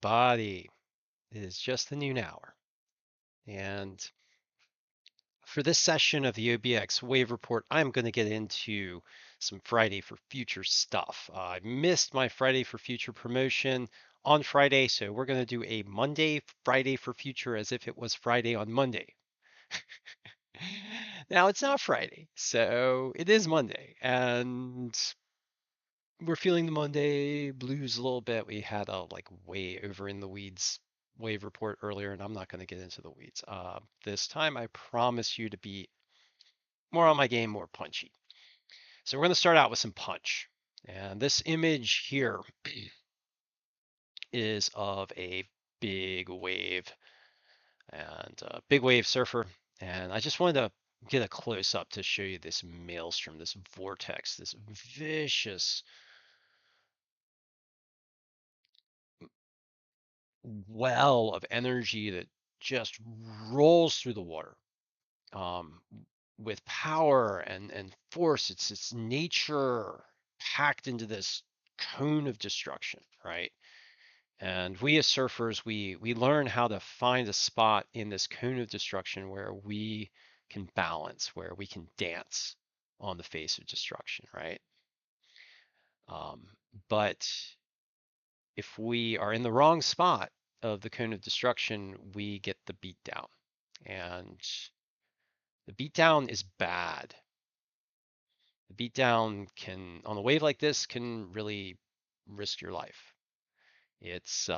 everybody. It is just the noon hour. And for this session of the OBX Wave Report, I'm going to get into some Friday for Future stuff. I missed my Friday for Future promotion on Friday, so we're going to do a Monday Friday for Future as if it was Friday on Monday. Now it's not Friday, so it is Monday, and we're feeling the Monday blues a little bit. We had a like way over in the weeds wave report earlier, and I'm not going to get into the weeds. This time, I promise you to be more on my game, more punchy. So we're going to start out with some punch. And this image here is of a big wave and a big wave surfer. And I just wanted to get a close up to show you this maelstrom, this vortex, this vicious well of energy that just rolls through the water um, with power and force. It's nature packed into this cone of destruction, right? And we as surfers, we learn how to find a spot in this cone of destruction where we can balance, where we can dance on the face of destruction, right? Um, but if we are in the wrong spot of the cone of destruction, we get the beat down. And the beat down is bad. The beat down can, on a wave like this, can really risk your life. It's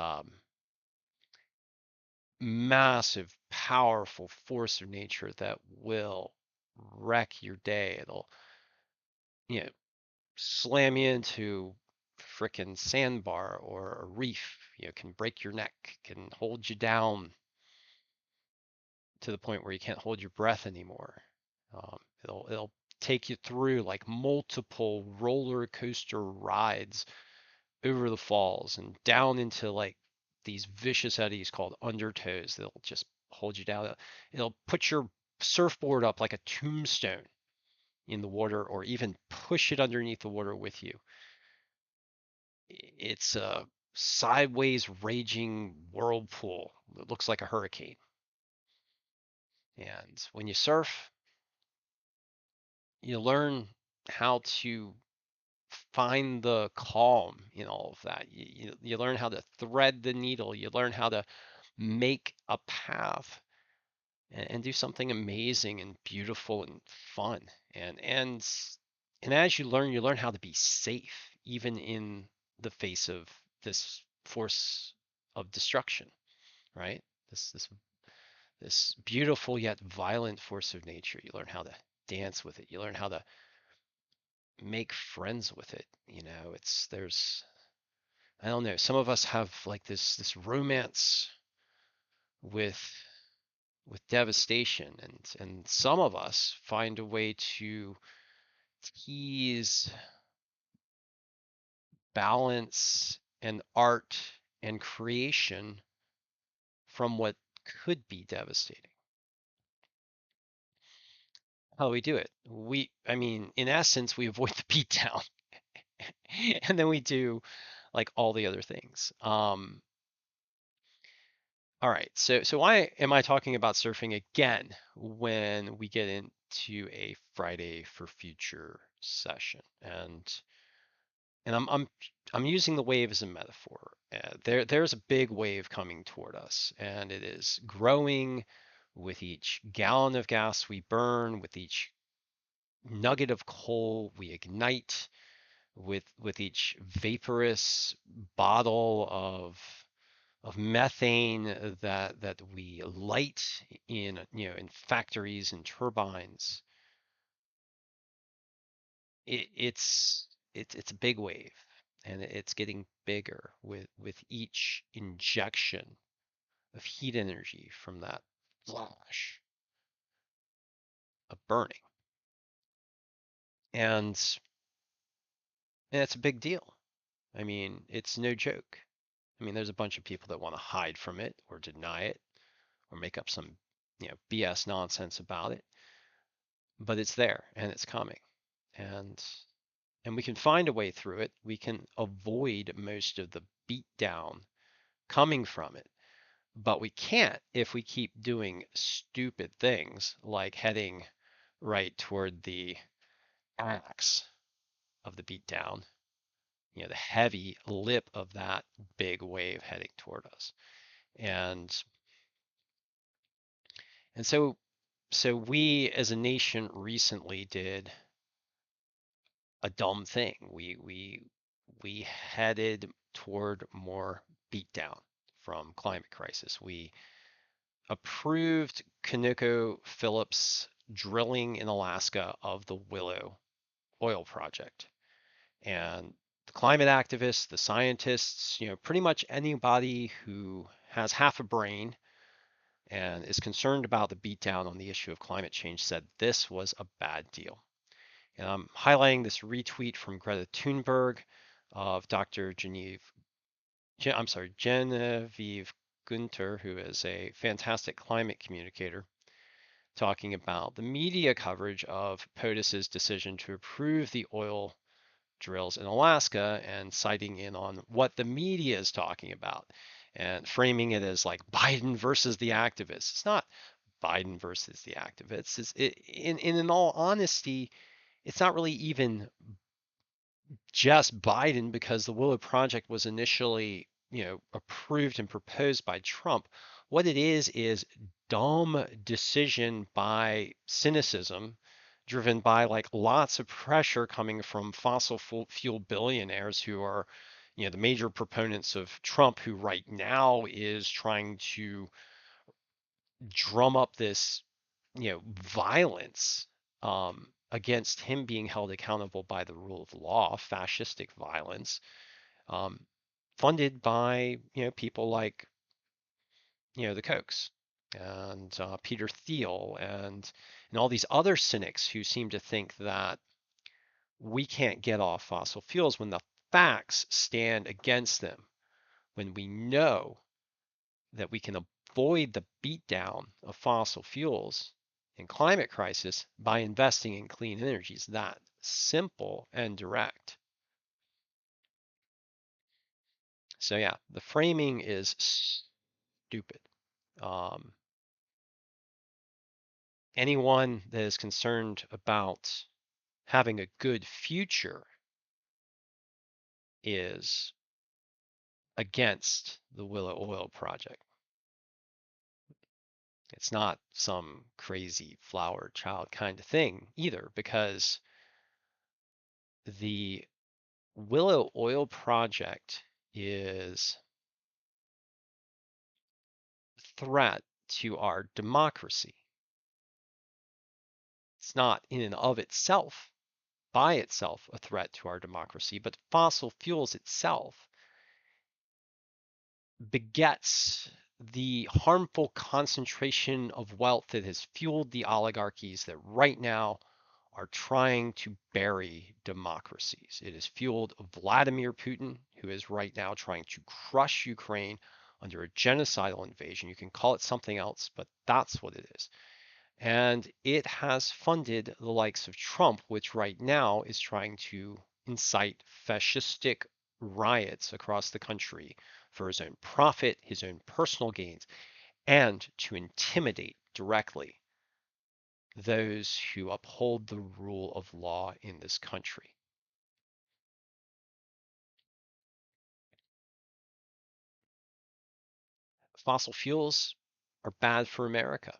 massive, powerful force of nature that will wreck your day. It'll, you know, slam you into frickin' sandbar or a reef. You know, can break your neck, can hold you down to the point where you can't hold your breath anymore. It'll take you through like multiple roller coaster rides over the falls and down into like these vicious eddies called undertows that'll just hold you down. It'll put your surfboard up like a tombstone in the water or even push it underneath the water with you. It's a sideways raging whirlpool that looks like a hurricane. And when you surf, you learn how to find the calm in all of that. You learn how to thread the needle. You learn how to make a path and do something amazing and beautiful and fun. And as you learn how to be safe, even in the face of this force of destruction, right? This beautiful yet violent force of nature. You learn how to dance with it. You learn how to make friends with it. You know, it's there's I don't know. Some of us have like this romance with devastation, and some of us find a way to tease balance and art and creation from what could be devastating. How do we do it? I mean, in essence, we avoid the beatdown, and then we do like all the other things. All right, so why am I talking about surfing again when we get into a Friday for Future session? And I'm using the wave as a metaphor. There's a big wave coming toward us, and it is growing with each gallon of gas we burn, with each nugget of coal we ignite, with each vaporous bottle of methane that we light in in factories and turbines. It's a big wave, and it's getting bigger with each injection of heat energy from that flash of burning, and and it's a big deal. I mean, it's no joke. I mean, there's a bunch of people that want to hide from it or deny it or make up some BS nonsense about it, but it's there and it's coming, and we can find a way through it. We can avoid most of the beatdown coming from it. But we can't if we keep doing stupid things like heading right toward the axe of the beatdown, the heavy lip of that big wave heading toward us. And so we as a nation recently did a dumb thing. We headed toward more beatdown from climate crisis. We approved ConocoPhillips drilling in Alaska of the Willow Oil Project. And the climate activists, the scientists, pretty much anybody who has half a brain and is concerned about the beatdown on the issue of climate change said this was a bad deal. And I'm highlighting this retweet from Greta Thunberg of Dr. Genevieve Gunter, who is a fantastic climate communicator, talking about the media coverage of POTUS's decision to approve the oil drills in Alaska and citing in on what the media is talking about and framing it as like Biden versus the activists. It's not Biden versus the activists. In all honesty, it's not really even just Biden because the Willow Project was initially, approved and proposed by Trump. What it is dumb decision by cynicism driven by like lots of pressure coming from fossil fuel billionaires who are, the major proponents of Trump, who right now is trying to drum up this, violence against him being held accountable by the rule of law, fascistic violence, um, funded by, people like, the Kochs and Peter Thiel and all these other cynics who seem to think that we can't get off fossil fuels when the facts stand against them, when we know that we can avoid the beatdown of fossil fuels in climate crisis by investing in clean energies. That simple and direct. So yeah, the framing is stupid. Um, Anyone that is concerned about having a good future is against the Willow Oil Project. It's not some crazy flower child kind of thing either, because the Willow Oil Project is a threat to our democracy. It's not in and of itself, by itself, a threat to our democracy, but fossil fuels itself begets the harmful concentration of wealth that has fueled the oligarchies that right now are trying to bury democracies. It has fueled Vladimir Putin, who is right now trying to crush Ukraine under a genocidal invasion. You can call it something else, but that's what it is. And it has funded the likes of Trump, which right now is trying to incite fascistic riots across the country for his own profit, his own personal gains, and to intimidate directly those who uphold the rule of law in this country. Fossil fuels are bad for America.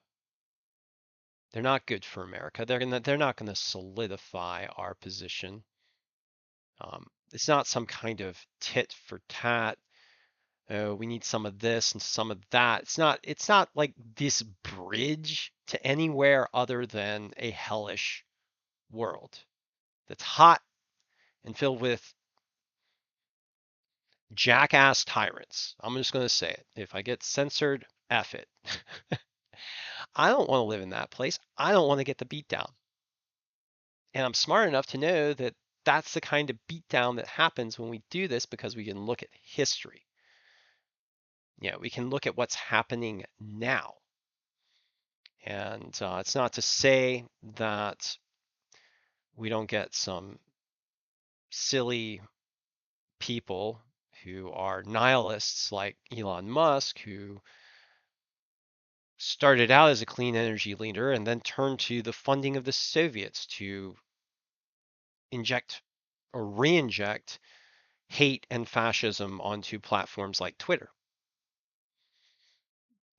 They're not good for America. They're not gonna solidify our position. It's not some kind of tit for tat. Oh, we need some of this and some of that. It's not like this bridge to anywhere other than a hellish world that's hot and filled with jackass tyrants. I'm just going to say it. If I get censored, F it. I don't want to live in that place. I don't want to get the beat down. And I'm smart enough to know that that's the kind of beatdown that happens when we do this, because we can look at history. We can look at what's happening now. And it's not to say that we don't get some silly people who are nihilists like Elon Musk, who started out as a clean energy leader and then turned to the funding of the Soviets to inject or re-inject hate and fascism onto platforms like Twitter.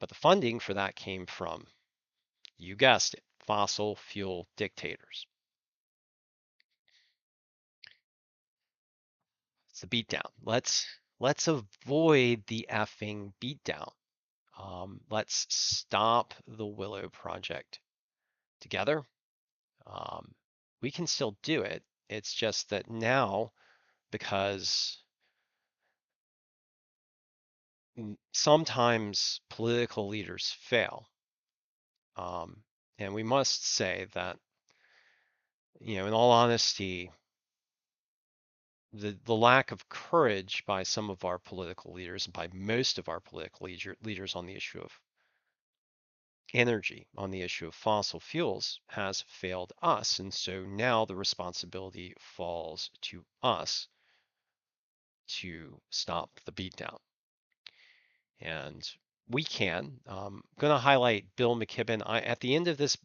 But the funding for that came from, you guessed it, fossil fuel dictators. It's the beatdown. Let's avoid the effing beatdown. Let's stop the Willow Project together. We can still do it. It's just that now, because sometimes political leaders fail, and we must say that, in all honesty, the lack of courage by some of our political leaders, and by most of our political leaders on the issue of energy, on the issue of fossil fuels, has failed us. And so now the responsibility falls to us to stop the beatdown. And we can. Going to highlight Bill McKibben. At the end of this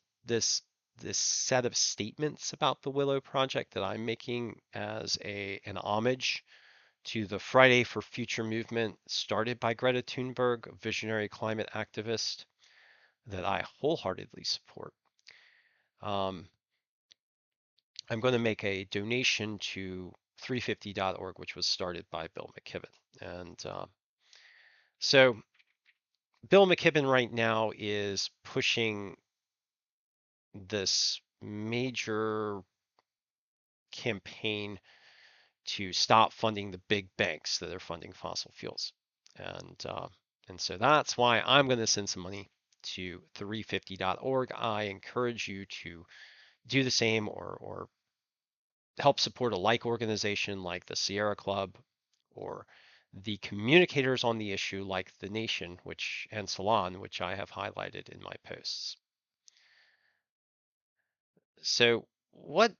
set of statements about the Willow Project that I'm making as an homage to the Friday for Future movement started by Greta Thunberg, a visionary climate activist that I wholeheartedly support. I'm going to make a donation to 350.org, which was started by Bill McKibben. And so Bill McKibben right now is pushing this major campaign to stop funding the big banks that are funding fossil fuels. And so that's why I'm going to send some money to 350.org. I encourage you to do the same, or help support a like organization like the Sierra Club, or the communicators on the issue like The Nation, and Salon, which I have highlighted in my posts. So what?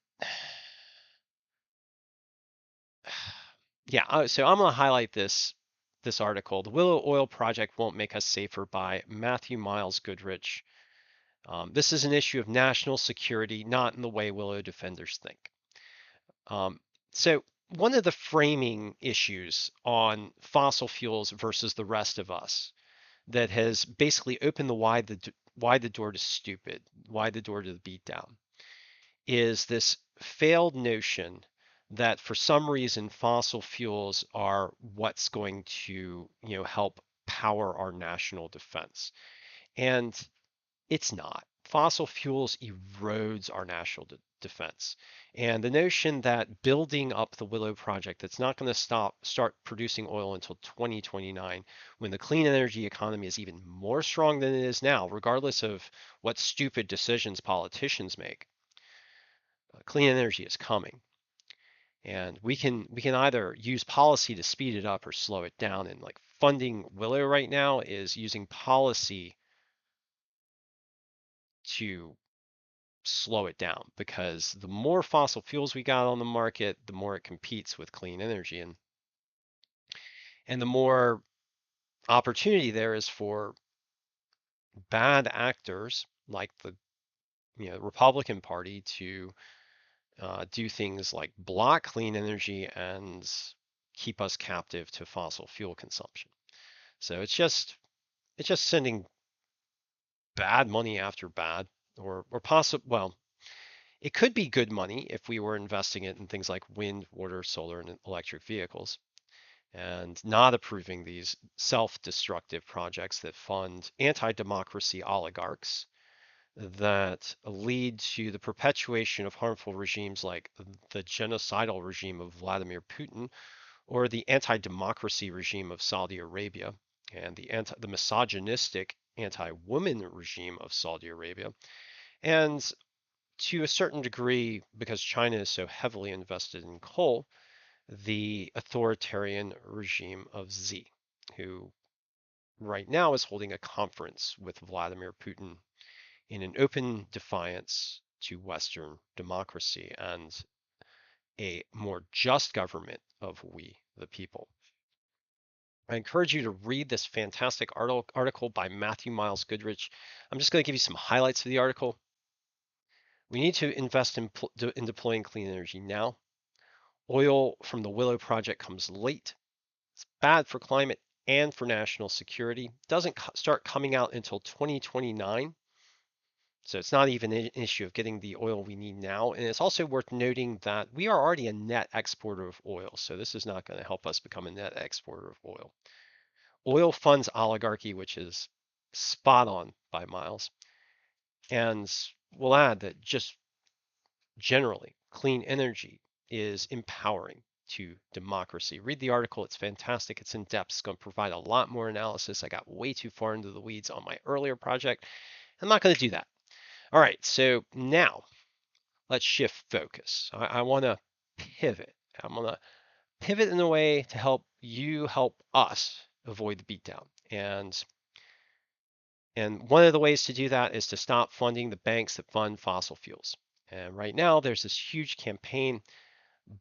Yeah, so I'm going to highlight this article. The Willow Oil Project Won't Make Us Safer by Matthew Miles Goodrich. This is an issue of national security, not in the way Willow defenders think. So one of the framing issues on fossil fuels versus the rest of us that has basically opened wide the door to stupid, wide the door to the beatdown, is this failed notion that for some reason fossil fuels are what's going to, help power our national defense. And it's not. Fossil fuels erodes our national defense. And the notion that building up the Willow Project, that's not going to start producing oil until 2029, when the clean energy economy is even more strong than it is now, regardless of what stupid decisions politicians make, clean energy is coming. And we can either use policy to speed it up or slow it down. And like funding Willow right now is using policy to slow it down, because the more fossil fuels we got on the market, the more it competes with clean energy, and the more opportunity there is for bad actors like the Republican Party to do things like block clean energy and keep us captive to fossil fuel consumption. So it's just sending bad money after bad, or possible. Well, it could be good money if we were investing it in things like wind, water, solar, and electric vehicles, and not approving these self-destructive projects that fund anti-democracy oligarchs that lead to the perpetuation of harmful regimes like the genocidal regime of Vladimir Putin, or the anti-democracy regime of Saudi Arabia, and the misogynistic anti-woman regime of Saudi Arabia, and to a certain degree, because China is so heavily invested in coal, the authoritarian regime of Xi, who right now is holding a conference with Vladimir Putin in an open defiance to Western democracy and a more just government of we, the people. I encourage you to read this fantastic article by Matthew Miles Goodrich. I'm just going to give you some highlights of the article. We need to invest in deploying clean energy now. Oil from the Willow Project comes late. It's bad for climate and for national security. It doesn't start coming out until 2029. So it's not even an issue of getting the oil we need now. And it's also worth noting that we are already a net exporter of oil. So this is not going to help us become a net exporter of oil. Oil funds oligarchy, which is spot on by Miles. And we'll add that just generally, clean energy is empowering to democracy. Read the article, it's fantastic. It's in depth, it's going to provide a lot more analysis. I got way too far into the weeds on my earlier project. I'm not going to do that. All right, so now let's shift focus. I want to pivot. I'm going to pivot in a way to help you help us avoid the beatdown. And one of the ways to do that is to stop funding the banks that fund fossil fuels. And right now, there's this huge campaign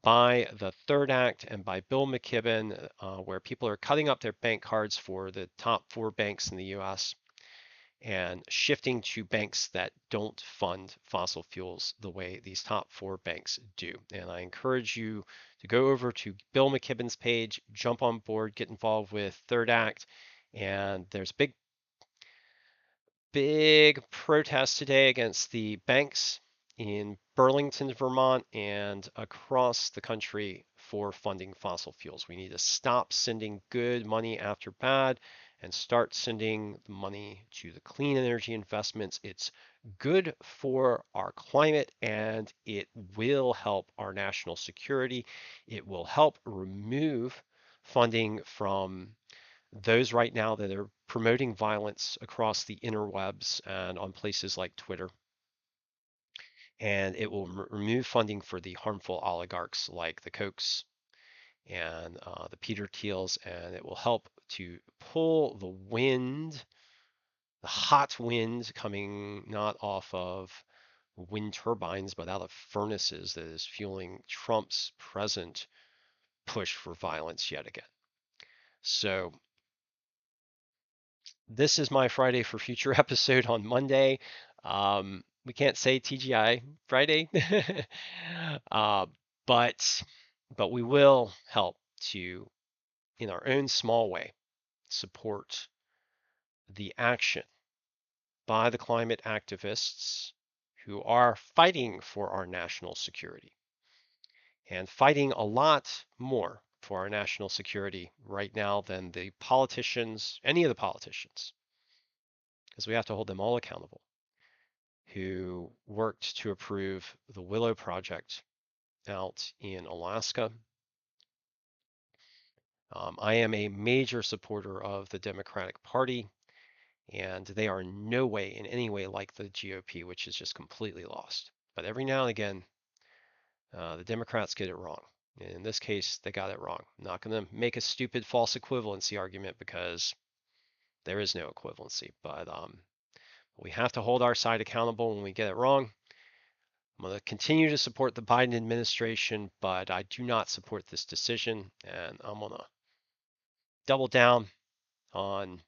by the Third Act and by Bill McKibben, where people are cutting up their bank cards for the top 4 banks in the US and shifting to banks that don't fund fossil fuels the way these top 4 banks do. And I encourage you to go over to Bill McKibben's page, jump on board, get involved with Third Act. And there's big protest today against the banks in Burlington, Vermont, and across the country for funding fossil fuels. We need to stop sending good money after bad and start sending the money to the clean energy investments. It's good for our climate and it will help our national security. It will help remove funding from those right now that are promoting violence across the interwebs and on places like Twitter. And it will remove funding for the harmful oligarchs like the Kochs and the Peter Thiels, and it will help to pull the wind, the hot wind coming not off of wind turbines, but out of furnaces that is fueling Trump's present push for violence yet again. So this is my Friday for Future episode on Monday. We can't say TGI Friday, uh, but we will help to, in our own small way, support the action by the climate activists who are fighting for our national security and fighting a lot more for our national security right now than the politicians, any of the politicians, because we have to hold them all accountable, who worked to approve the Willow Project out in Alaska. I am a major supporter of the Democratic Party, and they are in no way, in any way, like the GOP, which is just completely lost. But every now and again, the Democrats get it wrong. In this case, they got it wrong. I'm not going to make a stupid false equivalency argument because there is no equivalency, but we have to hold our side accountable when we get it wrong. I'm going to continue to support the Biden administration, but I do not support this decision, and I'm going to double down on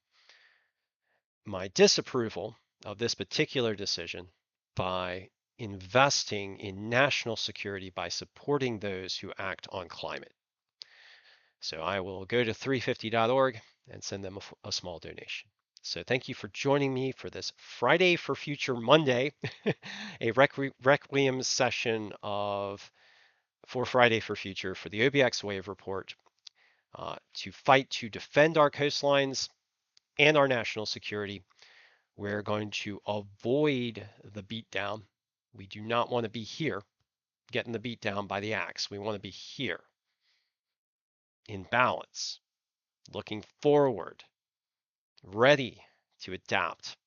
my disapproval of this particular decision by investing in national security by supporting those who act on climate. So I will go to 350.org and send them a small donation. So thank you for joining me for this Friday for Future Monday, a requiem session for Friday for Future for the OBX Wave Report to fight to defend our coastlines and our national security. We're going to avoid the beatdown. We do not want to be here getting the beat down by the axe. We want to be here in balance, looking forward, ready to adapt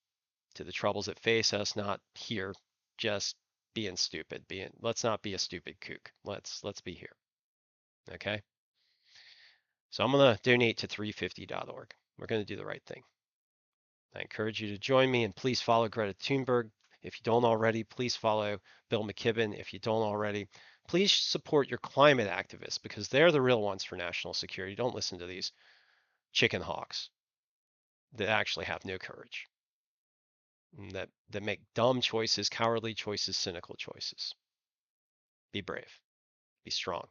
to the troubles that face us, not here just being stupid. Let's not be a stupid kook. Let's be here. Okay? So I'm going to donate to 350.org. We're going to do the right thing. I encourage you to join me and please follow Greta Thunberg. If you don't already, please follow Bill McKibben. If you don't already, please support your climate activists because they're the real ones for national security. Don't listen to these chicken hawks that actually have no courage, that make dumb choices, cowardly choices, cynical choices. Be brave. Be strong.